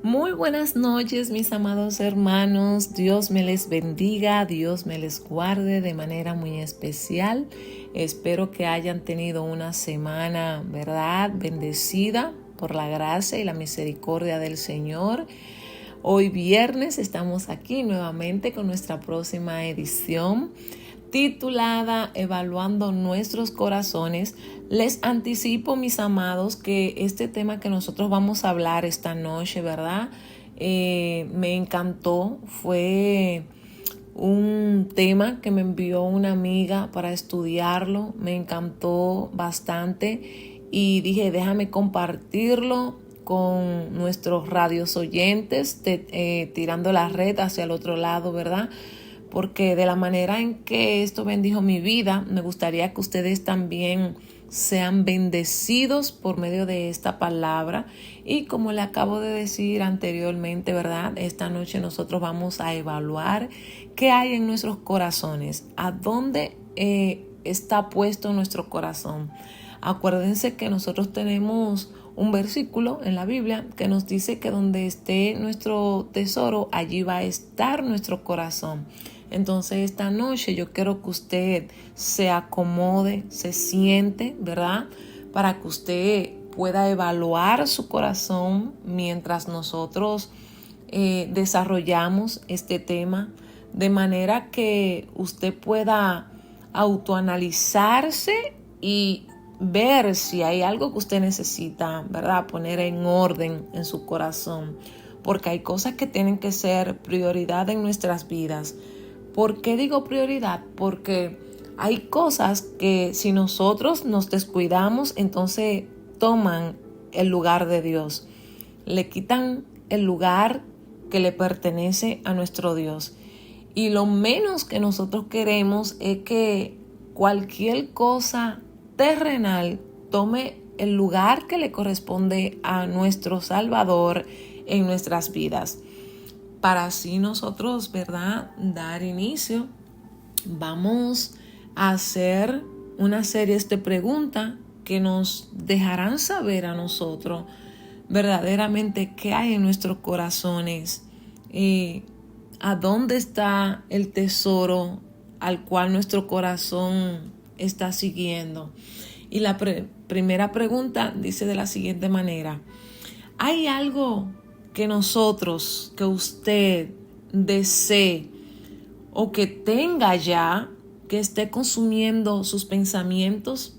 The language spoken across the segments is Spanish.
Muy buenas noches, mis amados hermanos. Dios me les bendiga, Dios me les guarde de manera muy especial. Espero que hayan tenido una semana, ¿verdad?, bendecida por la gracia y la misericordia del Señor. Hoy viernes estamos aquí nuevamente con nuestra próxima edición titulada Evaluando nuestros corazones. Les anticipo, mis amados, que este tema que nosotros vamos a hablar esta noche, ¿verdad? Me encantó. Fue un tema que me envió una amiga para estudiarlo. Me encantó bastante y dije, déjame compartirlo con nuestros radios oyentes, tirando la red hacia el otro lado, ¿verdad? Porque de la manera en que esto bendijo mi vida, me gustaría que ustedes también sean bendecidos por medio de esta palabra. Y como le acabo de decir anteriormente, ¿verdad?, esta noche nosotros vamos a evaluar qué hay en nuestros corazones, a dónde está puesto nuestro corazón. Acuérdense que nosotros tenemos un versículo en la Biblia que nos dice que donde esté nuestro tesoro, allí va a estar nuestro corazón. Entonces esta noche yo quiero que usted se acomode, se siente, ¿verdad?, para que usted pueda evaluar su corazón mientras nosotros desarrollamos este tema, de manera que usted pueda autoanalizarse y ver si hay algo que usted necesita, ¿verdad?, poner en orden en su corazón, porque hay cosas que tienen que ser prioridad en nuestras vidas. ¿Por qué digo prioridad? Porque hay cosas que si nosotros nos descuidamos, entonces toman el lugar de Dios, le quitan el lugar que le pertenece a nuestro Dios. Y lo menos que nosotros queremos es que cualquier cosa terrenal tome el lugar que le corresponde a nuestro Salvador en nuestras vidas. Para así nosotros, ¿verdad?, dar inicio, vamos a hacer una serie de preguntas que nos dejarán saber a nosotros verdaderamente qué hay en nuestros corazones, a dónde está el tesoro al cual nuestro corazón está siguiendo. Y la primera pregunta dice de la siguiente manera: ¿hay algo que nosotros, que usted desee o que tenga ya, que esté consumiendo sus pensamientos?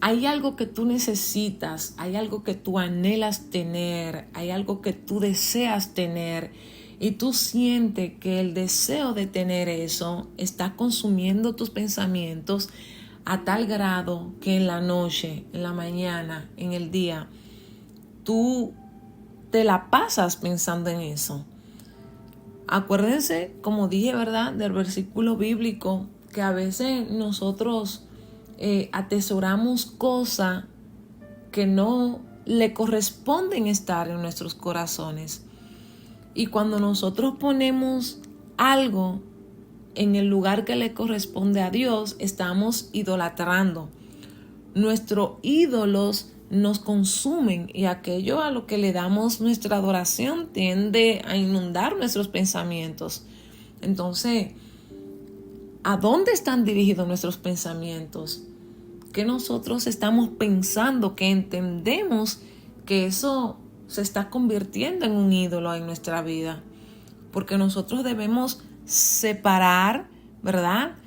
¿Hay algo que tú necesitas? ¿Hay algo que tú anhelas tener? ¿Hay algo que tú deseas tener? Y tú sientes que el deseo de tener eso está consumiendo tus pensamientos a tal grado que en la noche, en la mañana, en el día, tú te la pasas pensando en eso. Acuérdense, como dije, ¿verdad?, del versículo bíblico, que a veces nosotros atesoramos cosas que no le corresponden estar en nuestros corazones. Y cuando nosotros ponemos algo en el lugar que le corresponde a Dios, estamos idolatrando. Nuestros ídolos nos consumen y aquello a lo que le damos nuestra adoración tiende a inundar nuestros pensamientos. Entonces, ¿a dónde están dirigidos nuestros pensamientos? ¿Qué nosotros estamos pensando? Que entendemos que eso se está convirtiendo en un ídolo en nuestra vida. Porque nosotros debemos separar, ¿verdad?,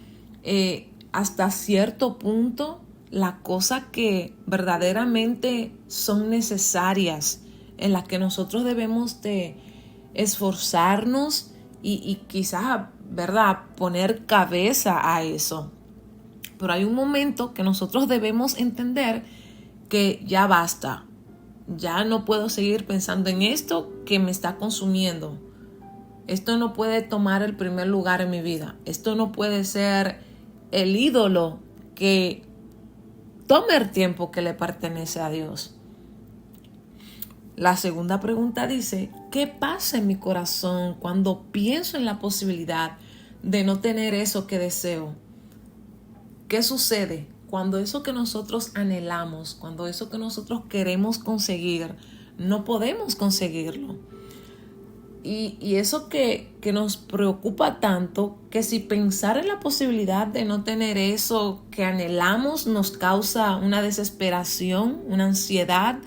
hasta cierto punto las cosas que verdaderamente son necesarias, en las que nosotros debemos de esforzarnos y quizás, ¿verdad?, poner cabeza a eso. Pero hay un momento que nosotros debemos entender que ya basta. Ya no puedo seguir pensando en esto que me está consumiendo. Esto no puede tomar el primer lugar en mi vida. Esto no puede ser el ídolo que tome el tiempo que le pertenece a Dios. La segunda pregunta dice: ¿qué pasa en mi corazón cuando pienso en la posibilidad de no tener eso que deseo? ¿Qué sucede cuando eso que nosotros anhelamos, cuando eso que nosotros queremos conseguir no podemos conseguirlo. Y eso que nos preocupa tanto, que si pensar en la posibilidad de no tener eso que anhelamos nos causa una desesperación, una ansiedad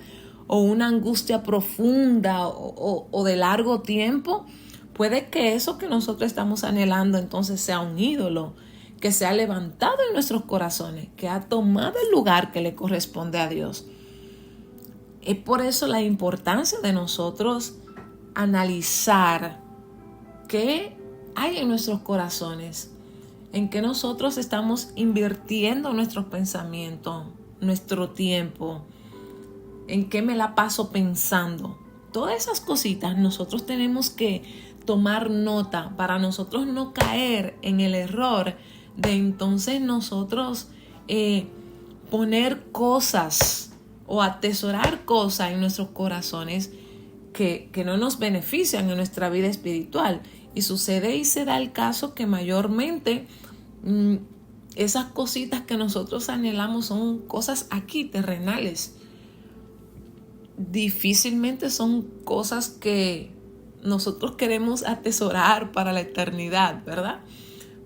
o una angustia profunda o de largo tiempo, puede que eso que nosotros estamos anhelando entonces sea un ídolo que se ha levantado en nuestros corazones, que ha tomado el lugar que le corresponde a Dios. Es por eso la importancia de nosotros analizar qué hay en nuestros corazones, en qué nosotros estamos invirtiendo nuestros pensamientos, nuestro tiempo, en qué me la paso pensando. Todas esas cositas nosotros tenemos que tomar nota para nosotros no caer en el error de entonces nosotros poner cosas o atesorar cosas en nuestros corazones que no nos benefician en nuestra vida espiritual. Y sucede y se da el caso que mayormente esas cositas que nosotros anhelamos son cosas aquí, terrenales. Difícilmente son cosas que nosotros queremos atesorar para la eternidad, ¿verdad?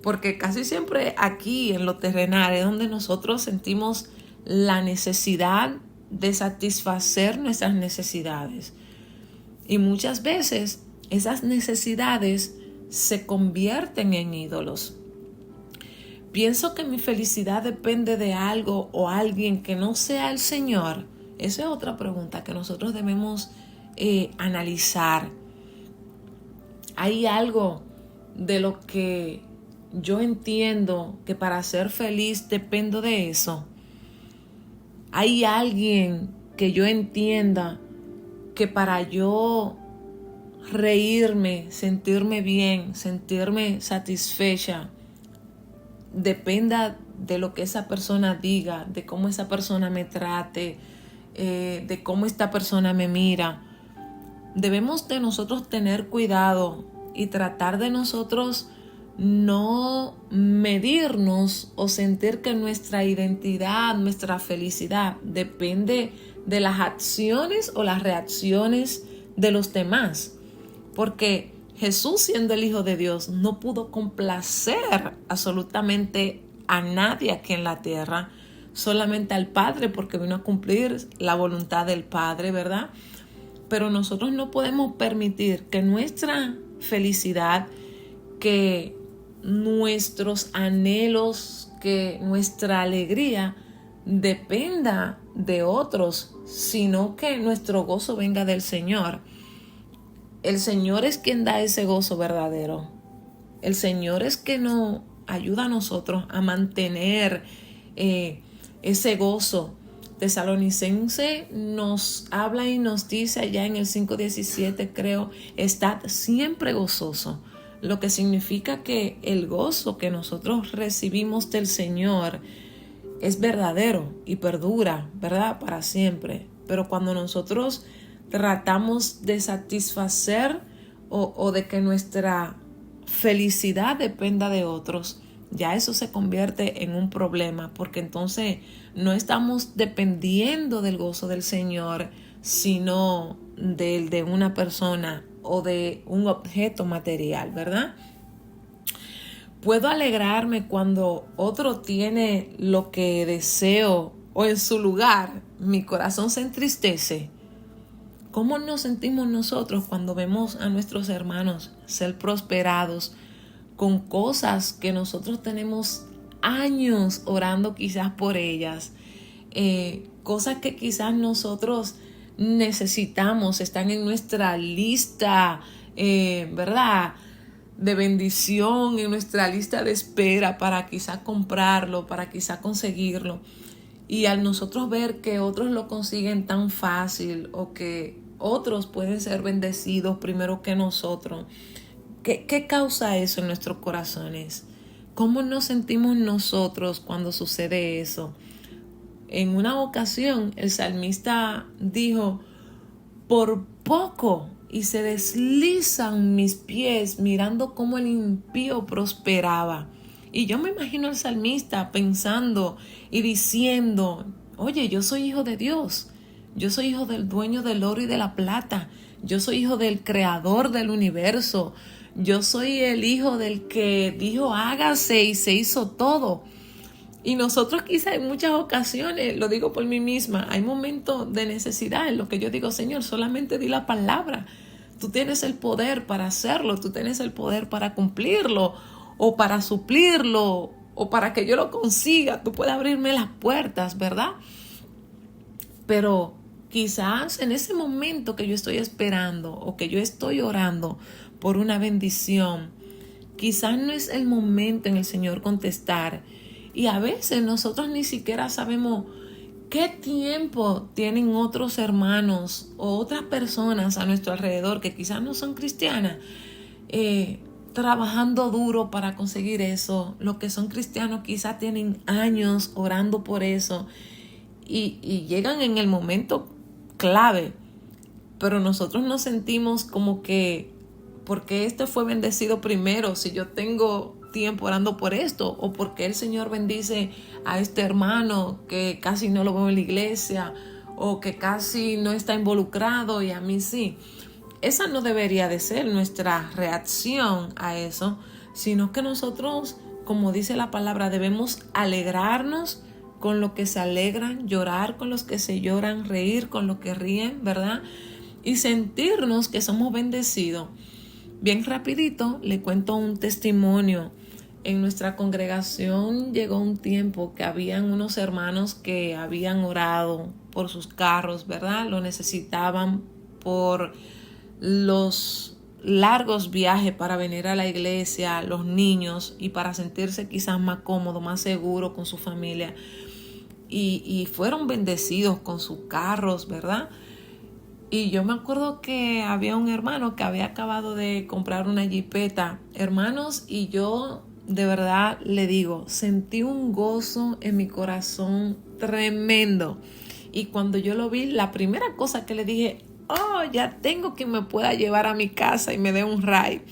Porque casi siempre aquí en lo terrenal es donde nosotros sentimos la necesidad de satisfacer nuestras necesidades. Y muchas veces esas necesidades se convierten en ídolos. Pienso que mi felicidad depende de algo o alguien que no sea el Señor. Esa es otra pregunta que nosotros debemos analizar. Hay algo de lo que yo entiendo que para ser feliz dependo de eso. Hay alguien que yo entienda que para yo reírme, sentirme bien, sentirme satisfecha, dependa de lo que esa persona diga, de cómo esa persona me trate, de cómo esta persona me mira. Debemos de nosotros tener cuidado y tratar de nosotros no medirnos o sentir que nuestra identidad, nuestra felicidad depende de las acciones o las reacciones de los demás. Porque Jesús, siendo el Hijo de Dios, no pudo complacer absolutamente a nadie aquí en la tierra, solamente al Padre, porque vino a cumplir la voluntad del Padre, ¿verdad? Pero nosotros no podemos permitir que nuestra felicidad, que nuestros anhelos, que nuestra alegría dependa de otros, sino que nuestro gozo venga del Señor. El Señor es quien da ese gozo verdadero. El Señor es quien nos ayuda a nosotros a mantener ese gozo. Tesalonicense nos habla y nos dice allá en el 5:17, creo, estad siempre gozoso. Lo que significa que el gozo que nosotros recibimos del Señor es verdadero y perdura, ¿verdad? Para siempre. Pero cuando nosotros tratamos de satisfacer o de que nuestra felicidad dependa de otros, ya eso se convierte en un problema, porque entonces no estamos dependiendo del gozo del Señor, sino del de una persona o de un objeto material, ¿verdad? Puedo alegrarme cuando otro tiene lo que deseo o en su lugar mi corazón se entristece. ¿Cómo nos sentimos nosotros cuando vemos a nuestros hermanos ser prosperados con cosas que nosotros tenemos años orando quizás por ellas? Cosas que quizás nosotros necesitamos, están en nuestra lista, ¿verdad?, de bendición, en nuestra lista de espera para quizás comprarlo, para quizás conseguirlo. Y al nosotros ver que otros lo consiguen tan fácil o que otros pueden ser bendecidos primero que nosotros, ¿qué causa eso en nuestros corazones? ¿Cómo nos sentimos nosotros cuando sucede eso? En una ocasión el salmista dijo, por poco y se deslizan mis pies mirando cómo el impío prosperaba. Y yo me imagino al salmista pensando y diciendo, oye, yo soy hijo de Dios. Yo soy hijo del dueño del oro y de la plata. Yo soy hijo del creador del universo. Yo soy el hijo del que dijo hágase y se hizo todo. Y nosotros quizá en muchas ocasiones, lo digo por mí misma, hay momentos de necesidad en los que yo digo, Señor, solamente di la palabra. Tú tienes el poder para hacerlo, tú tienes el poder para cumplirlo o para suplirlo o para que yo lo consiga. Tú puedes abrirme las puertas, ¿verdad? Pero quizás en ese momento que yo estoy esperando o que yo estoy orando por una bendición, quizás no es el momento en el Señor contestar. Y a veces nosotros ni siquiera sabemos qué tiempo tienen otros hermanos o otras personas a nuestro alrededor que quizás no son cristianas, trabajando duro para conseguir eso. Los que son cristianos quizás tienen años orando por eso y llegan en el momento clave, pero nosotros nos sentimos como que, porque este fue bendecido primero, si yo tengo tiempo orando por esto, o porque el Señor bendice a este hermano que casi no lo veo en la iglesia, o que casi no está involucrado y a mí sí. Esa no debería de ser nuestra reacción a eso, sino que nosotros, como dice la palabra, debemos alegrarnos con los que se alegran, llorar con los que se lloran, reír con los que ríen, ¿verdad? Y sentirnos que somos bendecidos. Bien rapidito le cuento un testimonio. En nuestra congregación llegó un tiempo que habían unos hermanos que habían orado por sus carros, ¿verdad? Lo necesitaban por los largos viajes para venir a la iglesia, los niños, y para sentirse quizás más cómodo, más seguro con su familia. Y fueron bendecidos con sus carros, ¿verdad? Y yo me acuerdo que había un hermano que había acabado de comprar una jipeta, hermanos, y yo de verdad le digo, sentí un gozo en mi corazón tremendo. Y cuando yo lo vi, la primera cosa que le dije, oh, ya tengo quien me pueda llevar a mi casa y me dé un ride.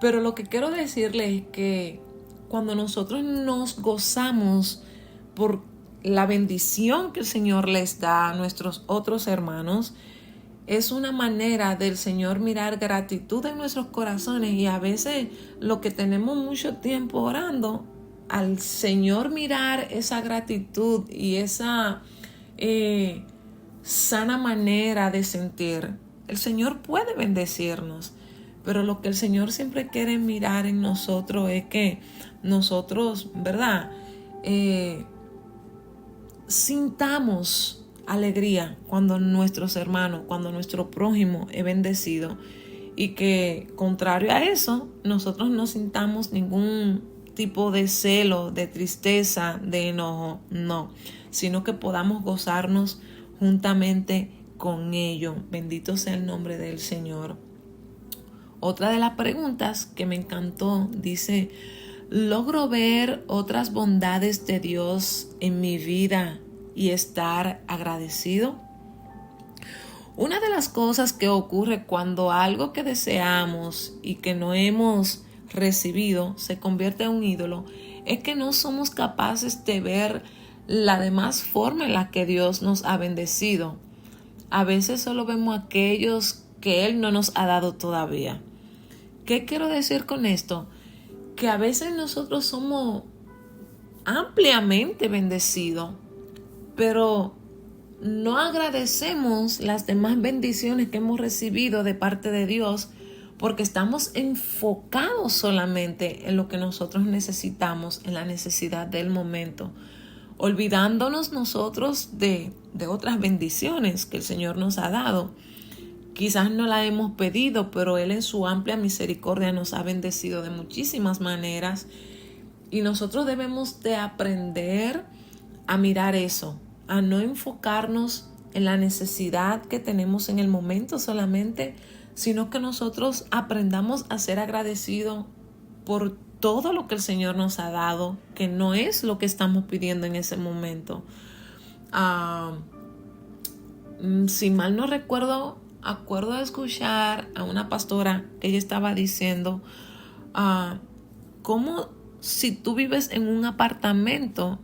Pero lo que quiero decirles es que cuando nosotros nos gozamos por la bendición que el Señor les da a nuestros otros hermanos, es una manera del Señor mirar gratitud en nuestros corazones. Y a veces lo que tenemos mucho tiempo orando, al Señor mirar esa gratitud y esa sana manera de sentir, el Señor puede bendecirnos. Pero lo que el Señor siempre quiere mirar en nosotros es que nosotros, ¿verdad? Sintamos alegría cuando nuestros hermanos, cuando nuestro prójimo es bendecido, y que contrario a eso, nosotros no sintamos ningún tipo de celo, de tristeza, de enojo, no, sino que podamos gozarnos juntamente con ellos. Bendito sea el nombre del Señor. Otra de las preguntas que me encantó dice, ¿logro ver otras bondades de Dios en mi vida y estar agradecido? Una de las cosas que ocurre cuando algo que deseamos y que no hemos recibido se convierte en un ídolo es que no somos capaces de ver la demás forma en la que Dios nos ha bendecido. A veces solo vemos aquellos que Él no nos ha dado todavía. ¿Qué quiero decir con esto? Que a veces nosotros somos ampliamente bendecidos, pero no agradecemos las demás bendiciones que hemos recibido de parte de Dios porque estamos enfocados solamente en lo que nosotros necesitamos, en la necesidad del momento, olvidándonos nosotros de otras bendiciones que el Señor nos ha dado. Quizás no la hemos pedido, pero Él en su amplia misericordia nos ha bendecido de muchísimas maneras y nosotros debemos de aprender a mirar eso, a no enfocarnos en la necesidad que tenemos en el momento solamente, sino que nosotros aprendamos a ser agradecidos por todo lo que el Señor nos ha dado, que no es lo que estamos pidiendo en ese momento. Si mal no recuerdo, acuerdo de escuchar a una pastora que ella estaba diciendo cómo si tú vives en un apartamento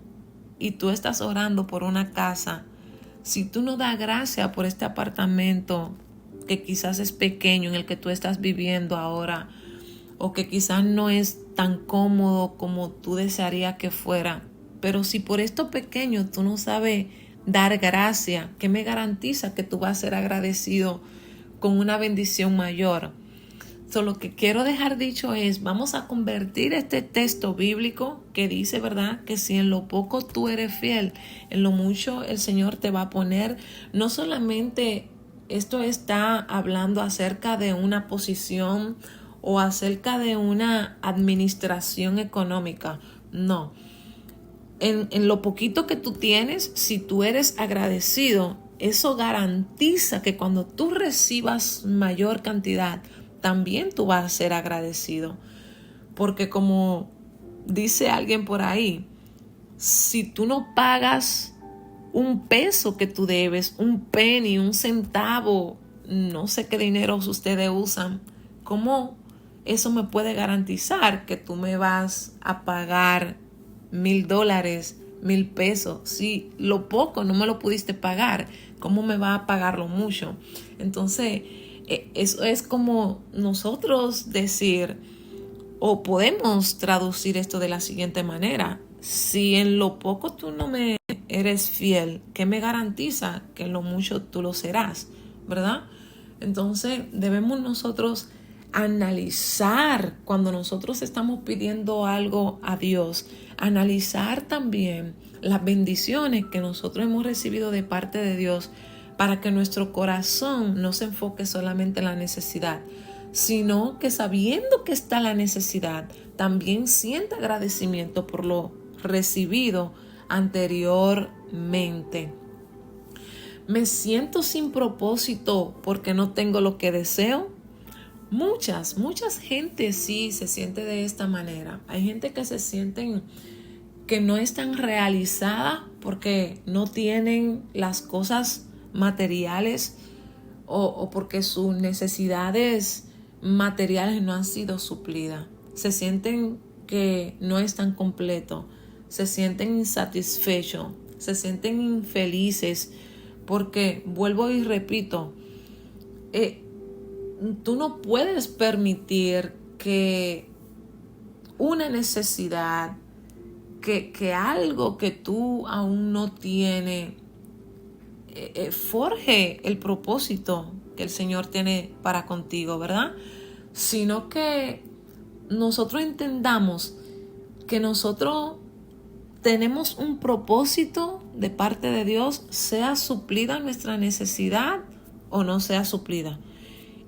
y tú estás orando por una casa, Si tú no das gracias por este apartamento que quizás es pequeño en el que tú estás viviendo ahora, o que quizás no es tan cómodo como tú desearías que fuera, pero si por esto pequeño tú no sabes dar gracia, ¿qué me garantiza que tú vas a ser agradecido con una bendición mayor? Lo que quiero dejar dicho es, vamos a convertir este texto bíblico que dice, ¿verdad?, que si en lo poco tú eres fiel, en lo mucho el Señor te va a poner. No solamente esto está hablando acerca de una posición o acerca de una administración económica. No. En lo poquito que tú tienes, si tú eres agradecido, eso garantiza que cuando tú recibas mayor cantidad, también tú vas a ser agradecido. Porque como dice alguien por ahí, si tú no pagas un peso que tú debes, un penny, un centavo, no sé qué dineros ustedes usan, ¿cómo eso me puede garantizar que tú me vas a pagar $1,000, $1,000? Si lo poco no me lo pudiste pagar, ¿cómo me va a pagar lo mucho? Entonces, eso es como nosotros decir, o podemos traducir esto de la siguiente manera: si en lo poco tú no me eres fiel, ¿qué me garantiza que en lo mucho tú lo serás? ¿Verdad? Entonces debemos nosotros analizar cuando nosotros estamos pidiendo algo a Dios, analizar también las bendiciones que nosotros hemos recibido de parte de Dios, para que nuestro corazón no se enfoque solamente en la necesidad, sino que sabiendo que está la necesidad, también sienta agradecimiento por lo recibido anteriormente. ¿Me siento sin propósito porque no tengo lo que deseo? Muchas gente sí se siente de esta manera. Hay gente que se sienten que no están realizadas porque no tienen las cosas materiales o porque sus necesidades materiales no han sido suplidas. Se sienten que no están completos, se sienten insatisfechos, se sienten infelices porque, vuelvo y repito, tú no puedes permitir que una necesidad, que algo que tú aún no tienes, forje el propósito que el Señor tiene para contigo, ¿verdad? Sino que nosotros entendamos que nosotros tenemos un propósito de parte de Dios, sea suplida nuestra necesidad o no sea suplida.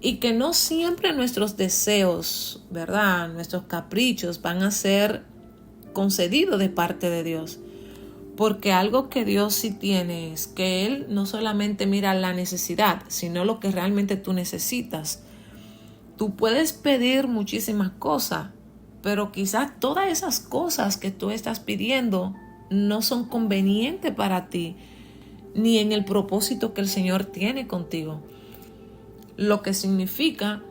Y que no siempre nuestros deseos, ¿verdad?, nuestros caprichos van a ser concedidos de parte de Dios. Porque algo que Dios sí tiene es que Él no solamente mira la necesidad, sino lo que realmente tú necesitas. Tú puedes pedir muchísimas cosas, pero quizás todas esas cosas que tú estás pidiendo no son convenientes para ti, ni en el propósito que el Señor tiene contigo. Lo que significa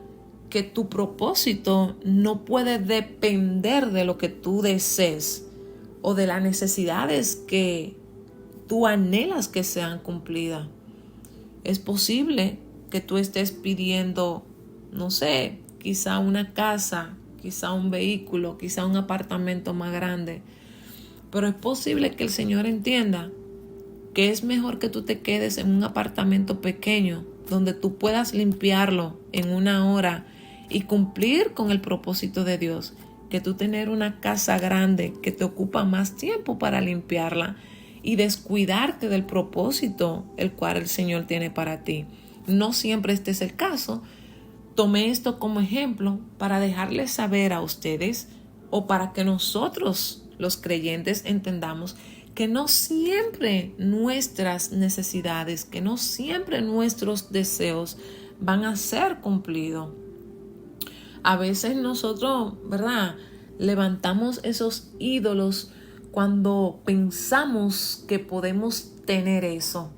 que tu propósito no puede depender de lo que tú desees o de las necesidades que tú anhelas que sean cumplidas. Es posible que tú estés pidiendo, no sé, quizá una casa, quizá un vehículo, quizá un apartamento más grande. Pero es posible que el Señor entienda que es mejor que tú te quedes en un apartamento pequeño donde tú puedas limpiarlo en 1 hora y cumplir con el propósito de Dios, que tú tener una casa grande que te ocupa más tiempo para limpiarla y descuidarte del propósito el cual el Señor tiene para ti. No siempre este es el caso. Tomé esto como ejemplo para dejarles saber a ustedes, o para que nosotros los creyentes entendamos que no siempre nuestras necesidades, que no siempre nuestros deseos van a ser cumplidos. A veces nosotros, ¿verdad?, levantamos esos ídolos cuando pensamos que podemos tener eso.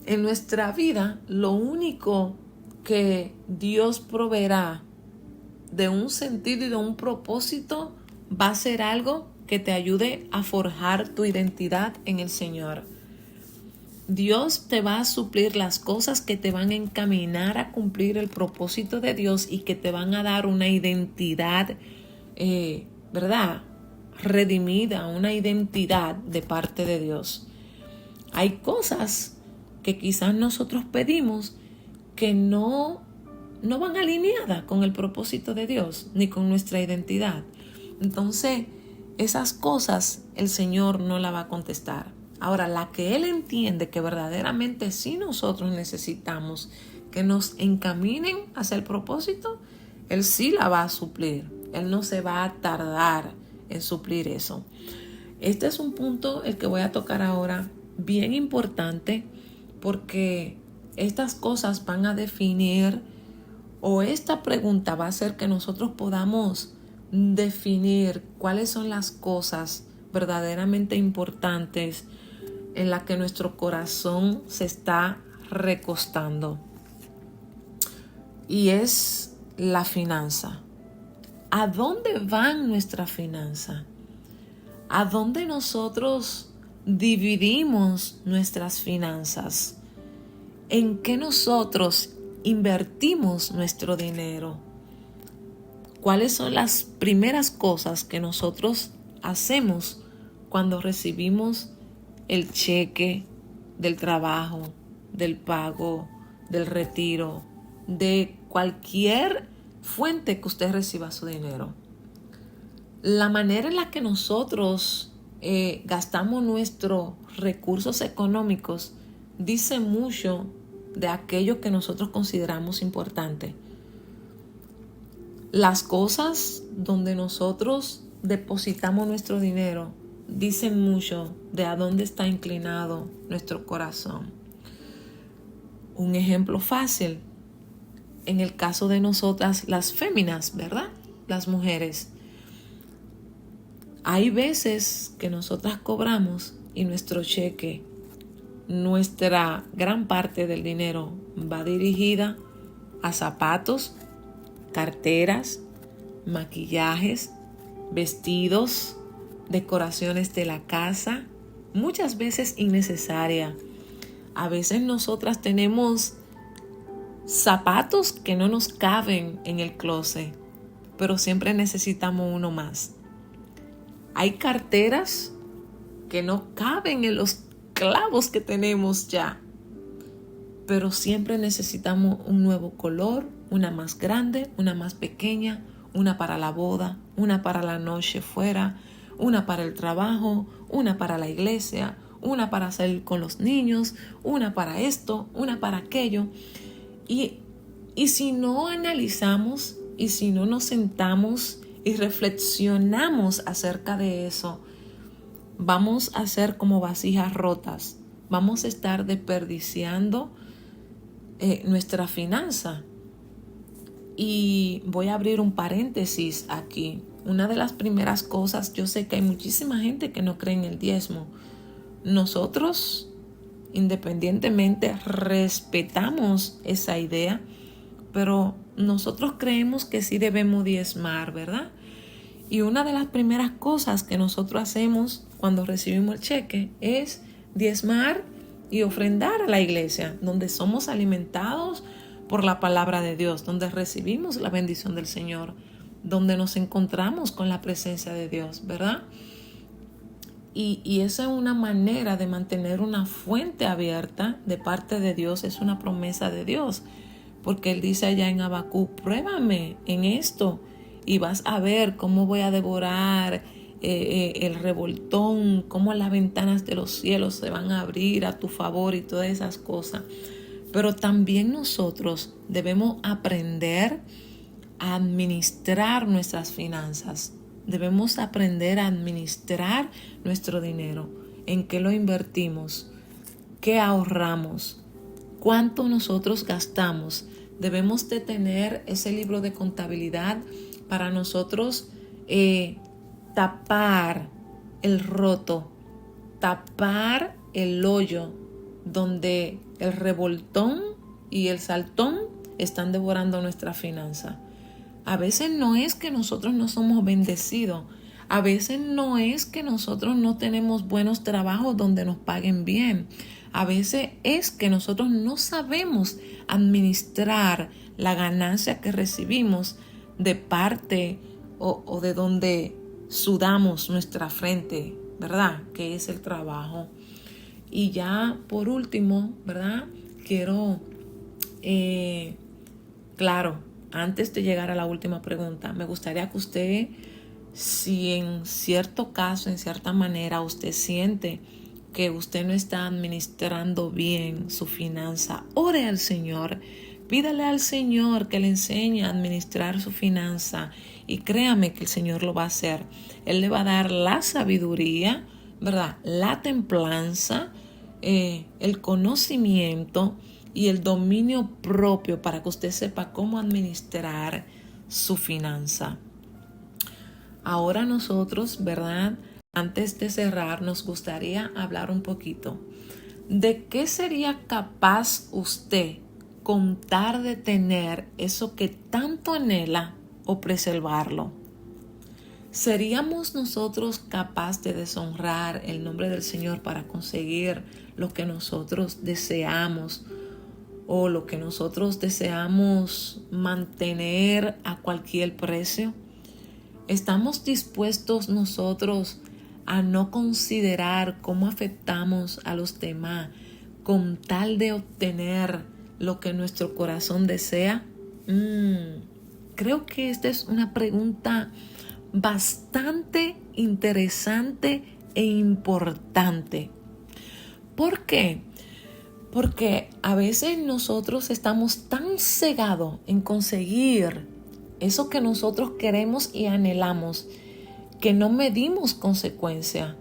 En nuestra vida, lo único que Dios proveerá de un sentido y de un propósito va a ser algo que te ayude a forjar tu identidad en el Señor. Dios te va a suplir las cosas que te van a encaminar a cumplir el propósito de Dios y que te van a dar una identidad, ¿verdad? Redimida, una identidad de parte de Dios. Hay cosas que quizás nosotros pedimos que no van alineadas con el propósito de Dios ni con nuestra identidad. Entonces, esas cosas el Señor no la va a contestar. Ahora, la que Él entiende que verdaderamente sí nosotros necesitamos que nos encaminen hacia el propósito, Él sí la va a suplir. Él no se va a tardar en suplir eso. Este es un punto el que voy a tocar ahora, bien importante, porque estas cosas van a definir, o esta pregunta va a hacer que nosotros podamos definir cuáles son las cosas verdaderamente importantes en las que nuestro corazón se está recostando. Y es la finanza. ¿A dónde van nuestras finanzas? ¿A dónde nosotros dividimos nuestras finanzas? ¿En qué nosotros invertimos nuestro dinero? ¿Cuáles son las primeras cosas que nosotros hacemos cuando recibimos el cheque del trabajo, del pago, del retiro, de cualquier fuente que usted reciba su dinero? La manera en la que nosotros gastamos nuestros recursos económicos dice mucho de aquello que nosotros consideramos importante. Las cosas donde nosotros depositamos nuestro dinero dicen mucho de a dónde está inclinado nuestro corazón. Un ejemplo fácil, en el caso de nosotras, las féminas, ¿verdad? Las mujeres. Hay veces que nosotras cobramos y nuestro cheque, nuestra gran parte del dinero va dirigida a zapatos, carteras, maquillajes, vestidos, decoraciones de la casa, muchas veces innecesaria. A veces nosotras tenemos zapatos que no nos caben en el closet, pero siempre necesitamos uno más. Hay carteras que no caben en los clavos que tenemos ya, pero siempre necesitamos un nuevo color, una más grande, una más pequeña, una para la boda, una para la noche fuera, una para el trabajo, una para la iglesia, una para salir con los niños, una para esto, una para aquello. Y si no analizamos y si no nos sentamos y reflexionamos acerca de eso, vamos a ser como vasijas rotas. Vamos a estar desperdiciando nuestra finanza. Y voy a abrir un paréntesis aquí. Una de las primeras cosas, yo sé que hay muchísima gente que no cree en el diezmo. Nosotros, independientemente, respetamos esa idea, pero nosotros creemos que sí debemos diezmar, ¿verdad? Y una de las primeras cosas que nosotros hacemos cuando recibimos el cheque es diezmar y ofrendar a la iglesia, donde somos alimentados por la palabra de Dios, donde recibimos la bendición del Señor, donde nos encontramos con la presencia de Dios, ¿verdad? Y esa es una manera de mantener una fuente abierta de parte de Dios, es una promesa de Dios, porque Él dice allá en Habacuc, pruébame en esto y vas a ver cómo voy a devorar el revoltón, cómo las ventanas de los cielos se van a abrir a tu favor y todas esas cosas. Pero también nosotros debemos aprender a administrar nuestras finanzas. Debemos aprender a administrar nuestro dinero. ¿En qué lo invertimos? ¿Qué ahorramos? ¿Cuánto nosotros gastamos? Debemos de tener ese libro de contabilidad para nosotros tapar el roto, tapar el hoyo donde el revoltón y el saltón están devorando nuestra finanza. A veces no es que nosotros no somos bendecidos. A veces no es que nosotros no tenemos buenos trabajos donde nos paguen bien. A veces es que nosotros no sabemos administrar la ganancia que recibimos de parte o de donde sudamos nuestra frente, ¿verdad? Que es el trabajo. Y ya por último, ¿verdad? Quiero, claro, antes de llegar a la última pregunta, me gustaría que usted, si en cierto caso, en cierta manera, usted siente que usted no está administrando bien su finanza, ore al Señor, pídale al Señor que le enseñe a administrar su finanza y créame que el Señor lo va a hacer. Él le va a dar la sabiduría, ¿verdad? La templanza, el conocimiento y el dominio propio para que usted sepa cómo administrar su finanza. Ahora nosotros, ¿verdad? Antes de cerrar, nos gustaría hablar un poquito de qué sería capaz usted con tal de tener eso que tanto anhela o preservarlo. ¿Seríamos nosotros capaces de deshonrar el nombre del Señor para conseguir lo que nosotros deseamos o lo que nosotros deseamos mantener a cualquier precio? ¿Estamos dispuestos nosotros a no considerar cómo afectamos a los demás con tal de obtener lo que nuestro corazón desea? Creo que esta es una pregunta bastante interesante e importante. ¿Por qué? Porque a veces nosotros estamos tan cegados en conseguir eso que nosotros queremos y anhelamos que no medimos consecuencia.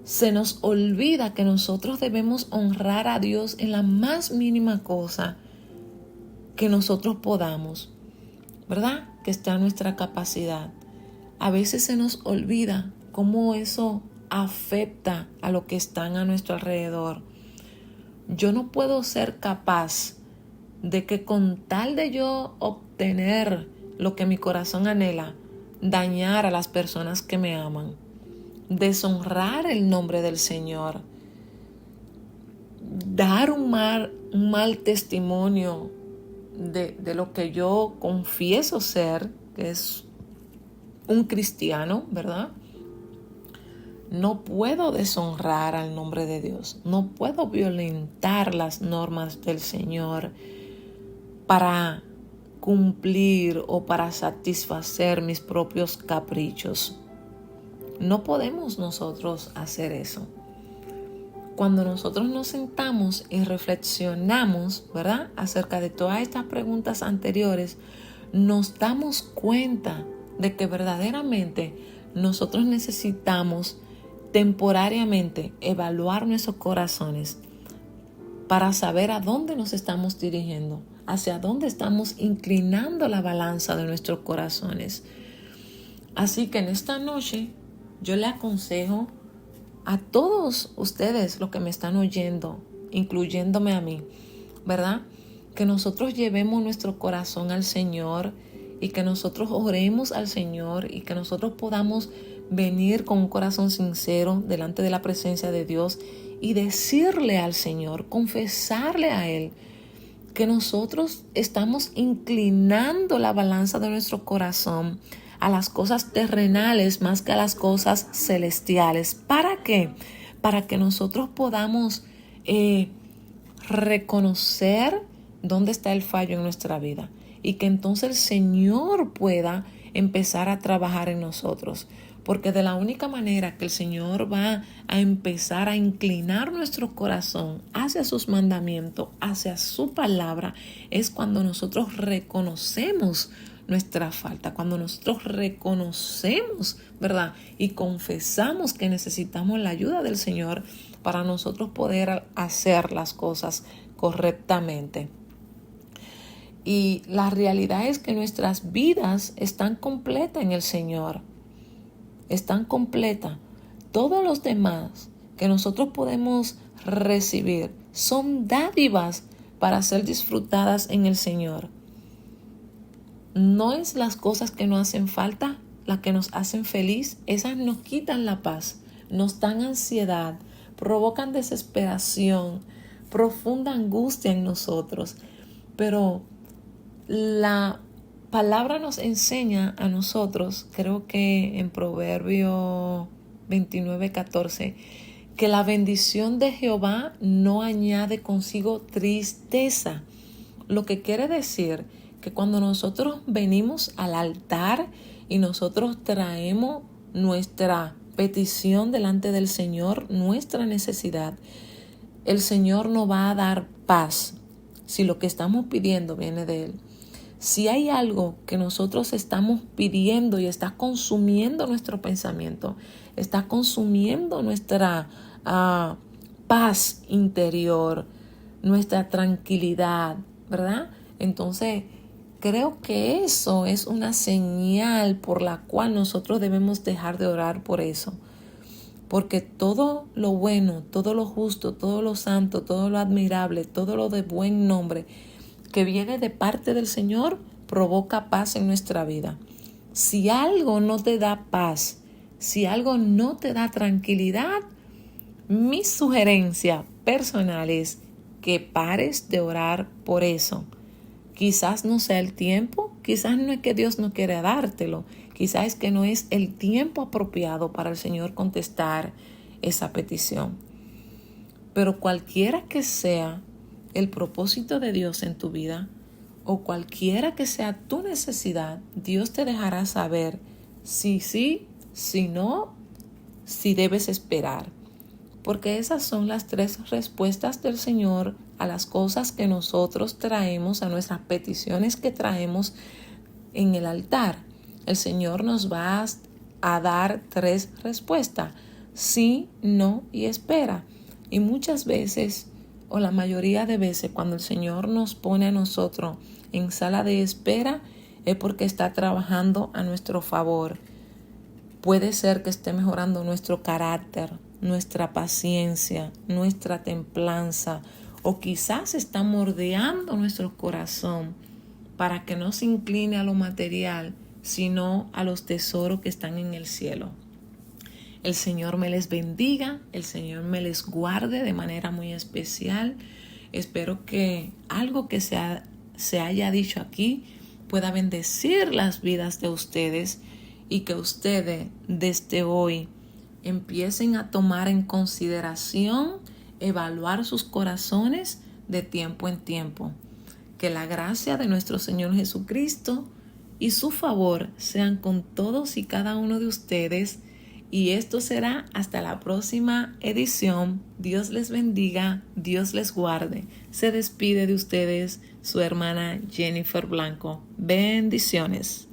Se nos olvida que nosotros debemos honrar a Dios en la más mínima cosa que nosotros podamos, ¿verdad? Que esté a nuestra capacidad. A veces se nos olvida cómo eso afecta a lo que están a nuestro alrededor. Yo no puedo ser capaz de que con tal de yo obtener lo que mi corazón anhela, dañar a las personas que me aman, deshonrar el nombre del Señor, dar un mal testimonio de lo que yo confieso ser, que es un cristiano, ¿verdad? No puedo deshonrar al nombre de Dios, no puedo violentar las normas del Señor para cumplir o para satisfacer mis propios caprichos. No podemos nosotros hacer eso. Cuando nosotros nos sentamos y reflexionamos, ¿verdad?, acerca de todas estas preguntas anteriores, nos damos cuenta de que verdaderamente nosotros necesitamos temporariamente evaluar nuestros corazones para saber a dónde nos estamos dirigiendo, hacia dónde estamos inclinando la balanza de nuestros corazones. Así que en esta noche yo le aconsejo a todos ustedes los que me están oyendo, incluyéndome a mí, ¿verdad?, que nosotros llevemos nuestro corazón al Señor y que nosotros oremos al Señor y que nosotros podamos venir con un corazón sincero delante de la presencia de Dios y decirle al Señor, confesarle a Él que nosotros estamos inclinando la balanza de nuestro corazón a las cosas terrenales más que a las cosas celestiales. ¿Para qué? Para que nosotros podamos reconocer dónde está el fallo en nuestra vida y que entonces el Señor pueda empezar a trabajar en nosotros. Porque de la única manera que el Señor va a empezar a inclinar nuestro corazón hacia sus mandamientos, hacia su palabra, es cuando nosotros reconocemos nuestra falta, cuando nosotros reconocemos, ¿verdad?, y confesamos que necesitamos la ayuda del Señor para nosotros poder hacer las cosas correctamente. Y la realidad es que nuestras vidas están completas en el Señor. Están completas. Todos los demás que nosotros podemos recibir son dádivas para ser disfrutadas en el Señor. No es las cosas que nos hacen falta, las que nos hacen feliz, esas nos quitan la paz, nos dan ansiedad, provocan desesperación, profunda angustia en nosotros. Pero la palabra nos enseña a nosotros, creo que en Proverbio 29:14, que la bendición de Jehová no añade consigo tristeza. Lo que quiere decir que cuando nosotros venimos al altar y nosotros traemos nuestra petición delante del Señor, nuestra necesidad, el Señor nos va a dar paz si lo que estamos pidiendo viene de Él. Si hay algo que nosotros estamos pidiendo y está consumiendo nuestro pensamiento, está consumiendo nuestra paz interior, nuestra tranquilidad, ¿verdad? Entonces, creo que eso es una señal por la cual nosotros debemos dejar de orar por eso. Porque todo lo bueno, todo lo justo, todo lo santo, todo lo admirable, todo lo de buen nombre que viene de parte del Señor provoca paz en nuestra vida. Si algo no te da paz, si algo no te da tranquilidad, mi sugerencia personal es que pares de orar por eso. Quizás no sea el tiempo, quizás no es que Dios no quiera dártelo, quizás es que no es el tiempo apropiado para el Señor contestar esa petición. Pero cualquiera que sea el propósito de Dios en tu vida, o cualquiera que sea tu necesidad, Dios te dejará saber si sí, si no, si debes esperar. Porque esas son las 3 respuestas del Señor a las cosas que nosotros traemos, a nuestras peticiones que traemos en el altar. El Señor nos va a dar 3 respuestas: sí, no y espera. Y muchas veces, o la mayoría de veces, cuando el Señor nos pone a nosotros en sala de espera, es porque está trabajando a nuestro favor. Puede ser que esté mejorando nuestro carácter, nuestra paciencia, nuestra templanza, o quizás está moldeando nuestro corazón para que no se incline a lo material, sino a los tesoros que están en el cielo. El Señor me les bendiga, el Señor me les guarde de manera muy especial. Espero que algo que se haya dicho aquí pueda bendecir las vidas de ustedes y que ustedes desde hoy empiecen a tomar en consideración, evaluar sus corazones de tiempo en tiempo. Que la gracia de nuestro Señor Jesucristo y su favor sean con todos y cada uno de ustedes. Y esto será hasta la próxima edición. Dios les bendiga, Dios les guarde. Se despide de ustedes su hermana Jennifer Blanco. Bendiciones.